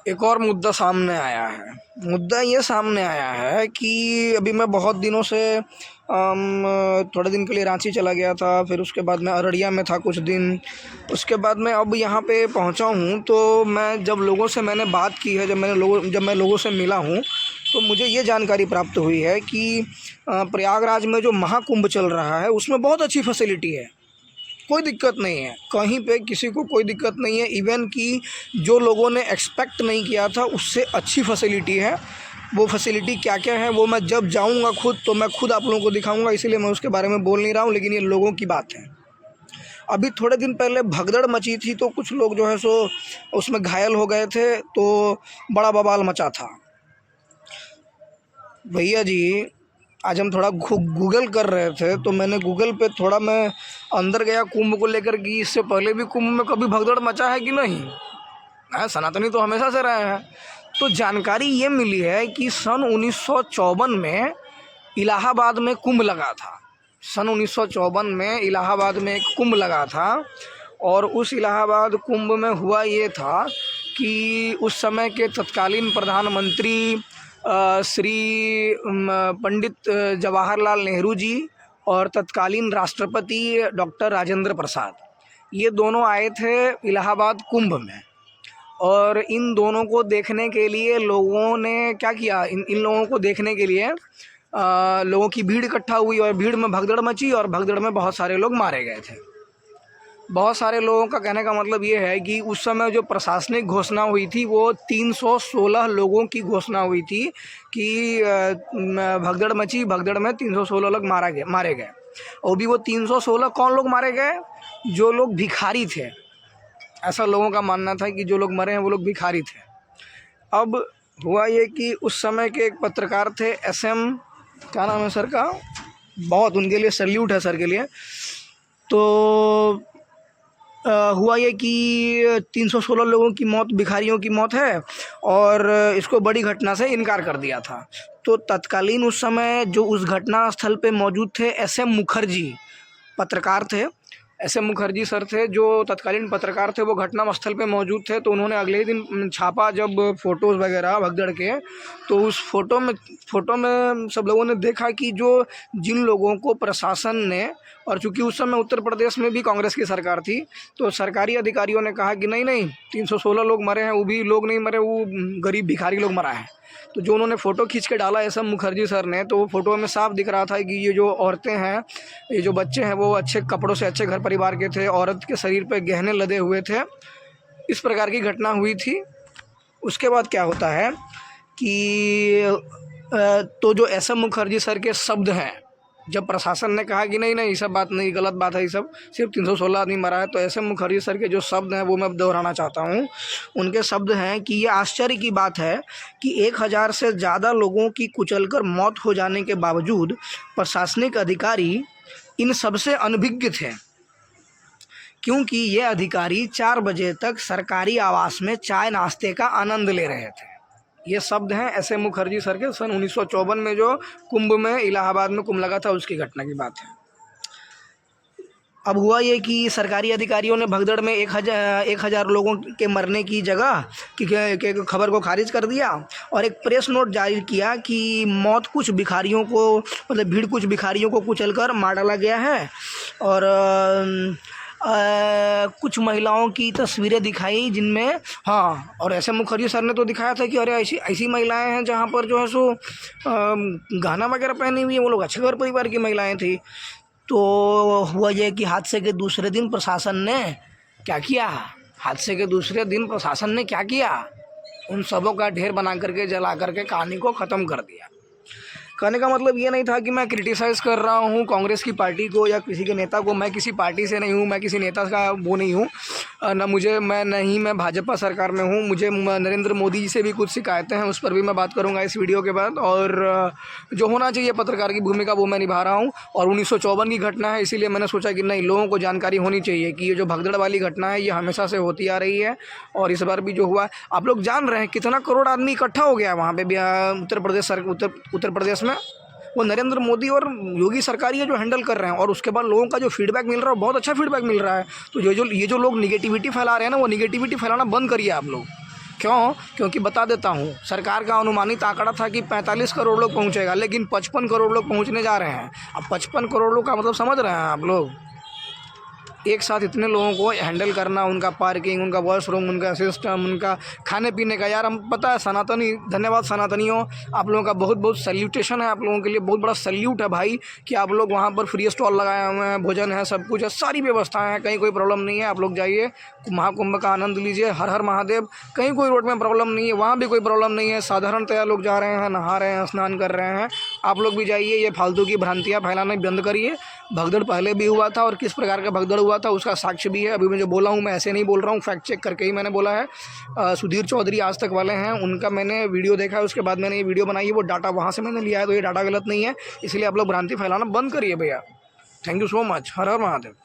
एक और मुद्दा सामने आया है। मुद्दा ये सामने आया है कि अभी मैं बहुत दिनों से थोड़े दिन के लिए रांची चला गया था, फिर उसके बाद मैं अररिया में था कुछ दिन। उसके बाद मैं अब यहाँ पे पहुँचा हूँ, तो मैं जब लोगों से मैंने बात की है, जब मैं लोगों से मिला हूँ, तो मुझे ये जानकारी प्राप्त हुई है कि प्रयागराज में जो महाकुंभ चल रहा है उसमें बहुत अच्छी फैसिलिटी है, कोई दिक्कत नहीं है, कहीं पे किसी को कोई दिक्कत नहीं है। इवन कि जो लोगों ने एक्सपेक्ट नहीं किया था उससे अच्छी फैसिलिटी है। वो फैसिलिटी क्या क्या है वो मैं जब जाऊंगा खुद, तो मैं खुद आप लोगों को दिखाऊंगा, इसीलिए मैं उसके बारे में बोल नहीं रहा हूँ, लेकिन ये लोगों की बात है। अभी थोड़े दिन पहले भगदड़ मची थी, तो कुछ लोग जो है सो उसमें घायल हो गए थे, तो बड़ा बवाल मचा था। भैया जी, आज हम थोड़ा गूगल कर रहे थे, तो मैंने गूगल पे थोड़ा मैं अंदर गया कुंभ को लेकर कि इससे पहले भी कुंभ में कभी भगदड़ मचा है कि नहीं। सनातनी तो हमेशा से रहे हैं। तो जानकारी ये मिली है कि सन 1954 में इलाहाबाद में कुंभ लगा था। सन 1954 में इलाहाबाद में एक कुंभ लगा था, और उस इलाहाबाद कुंभ में हुआ ये था कि उस समय के तत्कालीन प्रधानमंत्री श्री पंडित जवाहरलाल नेहरू जी और तत्कालीन राष्ट्रपति डॉक्टर राजेंद्र प्रसाद, ये दोनों आए थे इलाहाबाद कुंभ में। और इन दोनों को देखने के लिए लोगों ने क्या किया, इन लोगों को देखने के लिए लोगों की भीड़ इकट्ठा हुई, और भीड़ में भगदड़ मची, और भगदड़ में बहुत सारे लोग मारे गए थे। बहुत सारे लोगों का कहने का मतलब ये है कि उस समय जो प्रशासनिक घोषणा हुई थी वो 316 लोगों की घोषणा हुई थी कि भगदड़ मची, भगदड़ में 316 लोग मारे गए। और भी वो 316 कौन लोग मारे गए? जो लोग भिखारी थे। ऐसा लोगों का मानना था कि जो लोग मरे हैं वो लोग भिखारी थे। अब हुआ ये कि उस समय के एक पत्रकार थे, SM, क्या नाम है सर का, बहुत उनके लिए सैल्यूट है सर के लिए। तो हुआ ये कि 316 लोगों की मौत, भिखारियों की मौत है, और इसको बड़ी घटना से इनकार कर दिया था। तो तत्कालीन उस समय जो उस घटना स्थल पे मौजूद थे, SM मुखर्जी पत्रकार थे। SM मुखर्जी सर थे जो तत्कालीन पत्रकार थे, वो घटना स्थल पे मौजूद थे। तो उन्होंने अगले ही दिन छापा जब फ़ोटोज़ वगैरह भगदड़ के, तो उस फ़ोटो में सब लोगों ने देखा कि जो जिन लोगों को प्रशासन ने, और चूँकि उस समय उत्तर प्रदेश में भी कांग्रेस की सरकार थी, तो सरकारी अधिकारियों ने कहा कि नहीं 316 लोग मरे हैं, वो भी लोग नहीं मरे, वो गरीब भिखारी लोग मरा है। तो जो उन्होंने फ़ोटो खींच के डाला SM मुखर्जी सर ने, तो वो फ़ोटो में साफ दिख रहा था कि ये जो औरतें हैं, ये जो बच्चे हैं, वो अच्छे कपड़ों से, अच्छे घर परिवार के थे, औरत के शरीर पे गहने लदे हुए थे। इस प्रकार की घटना हुई थी। उसके बाद क्या होता है कि तो जो SM मुखर्जी सर के शब्द हैं, जब प्रशासन ने कहा कि नहीं ये सब बात नहीं, गलत बात है, ये सब सिर्फ 316 आदमी मरा है, तो SM मुखर्जी सर के जो शब्द हैं वो मैं दोहराना चाहता हूँ। उनके शब्द हैं कि ये आश्चर्य की बात है कि 1000 से ज़्यादा लोगों की कुचलकर मौत हो जाने के बावजूद प्रशासनिक अधिकारी इन सबसे अनभिज्ञ थे, क्योंकि ये अधिकारी 4 बजे तक सरकारी आवास में चाय नाश्ते का आनंद ले रहे थे। ये शब्द हैं SM मुखर्जी सर के, सन 1954 में जो कुंभ में, इलाहाबाद में कुंभ लगा था, उसकी घटना की बात है। अब हुआ ये कि सरकारी अधिकारियों ने भगदड़ में 1000 लोगों के मरने की जगह की खबर को खारिज कर दिया, और एक प्रेस नोट जारी किया कि मौत कुछ भिखारियों को, मतलब भीड़ कुछ भिखारियों को कुचलकर मार डाला गया है। और कुछ महिलाओं की तस्वीरें दिखाई जिनमें, हाँ, और SM मुखर्जी सर ने तो दिखाया था कि अरे ऐसी महिलाएं हैं जहाँ पर जो है सो गहना वगैरह पहनी हुई है, वो लोग अच्छे घर परिवार की महिलाएं थी। तो हुआ ये कि हादसे के दूसरे दिन प्रशासन ने क्या किया, उन सबों का ढेर बना करके, जला करके कहानी को ख़त्म कर दिया। कहने का मतलब ये नहीं था कि मैं क्रिटिसाइज़ कर रहा हूँ कांग्रेस की पार्टी को या किसी के नेता को। मैं किसी पार्टी से नहीं हूँ, मैं किसी नेता का वो नहीं हूँ, मैं भाजपा सरकार में हूँ। मुझे नरेंद्र मोदी जी से भी कुछ शिकायतें हैं, उस पर भी मैं बात करूँगा इस वीडियो के बाद। और जो होना चाहिए पत्रकार की भूमिका वो मैं निभा रहा हूँ। और 1954 की घटना है, इसीलिए मैंने सोचा कि नहीं, लोगों को जानकारी होनी चाहिए कि ये जो भगदड़ वाली घटना है ये हमेशा से होती आ रही है, और इस बार भी जो हुआ, आप लोग जान रहे हैं कितना करोड़ आदमी इकट्ठा हो गया वहाँ पे उत्तर प्रदेश में। वो नरेंद्र मोदी और योगी सरकार ये जो हैंडल कर रहे हैं, और उसके बाद लोगों का जो फीडबैक मिल रहा है, बहुत अच्छा फीडबैक मिल रहा है। तो ये जो लोग निगेटिविटी फैला रहे हैं ना, वो निगेटिविटी फैलाना बंद करिए आप लोग। क्यों? क्योंकि बता देता हूँ, सरकार का अनुमानित आंकड़ा था कि 45 करोड़ लोग पहुँचेगा, लेकिन 55 करोड़ लोग पहुँचने जा रहे हैं। अब 55 करोड़ लोग का मतलब समझ रहे हैं आप लोग? एक साथ इतने लोगों को हैंडल करना, उनका पार्किंग, उनका वॉशरूम, उनका सिस्टम, उनका खाने पीने का। यार हम पता है सनातनी, धन्यवाद सनातनियों, आप लोगों का बहुत बहुत सैल्यूटेशन है, आप लोगों के लिए बहुत बड़ा सैल्यूट है भाई कि आप लोग वहाँ पर फ्री स्टॉल लगाए हुए हैं, भोजन है, सब कुछ है, सारी व्यवस्थाएं हैं, कहीं कोई प्रॉब्लम नहीं है। आप लोग जाइए, महाकुंभ का आनंद लीजिए, हर हर महादेव। कहीं कोई रोड में प्रॉब्लम नहीं है, वहाँ भी कोई प्रॉब्लम नहीं है, साधारणतया लोग जा रहे हैं, नहा रहे हैं, स्नान कर रहे हैं। आप लोग भी जाइए, ये फालतू की भ्रांतियाँ फैलाना बंद करिए। भगदड़ पहले भी हुआ था और किस प्रकार का भगदड़ हुआ था उसका साक्ष्य भी है। अभी मैं जो बोला हूँ मैं ऐसे नहीं बोल रहा हूँ, फैक्ट चेक करके ही मैंने बोला है। सुधीर चौधरी आज तक वाले हैं, उनका मैंने वीडियो देखा है, उसके बाद मैंने ये वीडियो बनाई है, वो डाटा वहाँ से मैंने लिया है, तो ये डाटा गलत नहीं है। इसलिए आप लोग भ्रांति फैलाना बंद करिए भैया। Thank you so much. Her her Mahadev.